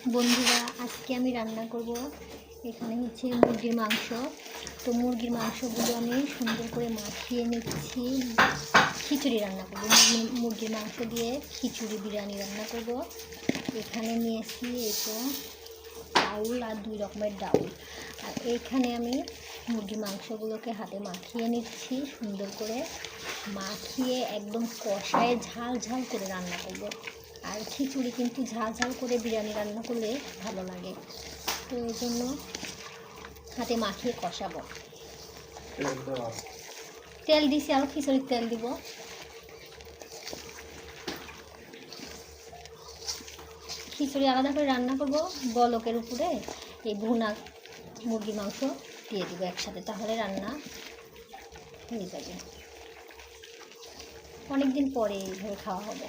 বন্ধুরা, আজকে আমি রান্না করব। এখানে হচ্ছে মুরগির মাংস। তো মুরগির মাংসগুলো আমি সুন্দর করে মাখিয়ে নিচ্ছি। খিচুড়ি রান্না করব, মুরগির মাংস দিয়ে খিচুড়ি বিরিয়ানি রান্না করব। এখানে নিয়েছি এই তো ডাউল আর 2 রকমের ডাউল। আর এইখানে আমি মুরগির মাংসগুলোকে হাতে মাখিয়ে নিচ্ছি। সুন্দর করে মাখিয়ে একদম কষায় ঝাল ঝাল করে রান্না করব। আর খিচুড়ি কিন্তু ঝাল ঝাল করে বিরিয়ানি রান্না করলে ভালো লাগে। তো এই জন্য হাতে মাখিয়ে কষাবো। তেল দিছি, আরও খিচুড়ির তেল দিব। খিচুড়ি আলাদা করে রান্না করব। বলকের উপরে এই ভুনা মুরগির মাংস দিয়ে দিব একসাথে, তাহলে রান্না হয়ে যাবে। অনেক দিন পরে এইভাবে খাওয়া হবে।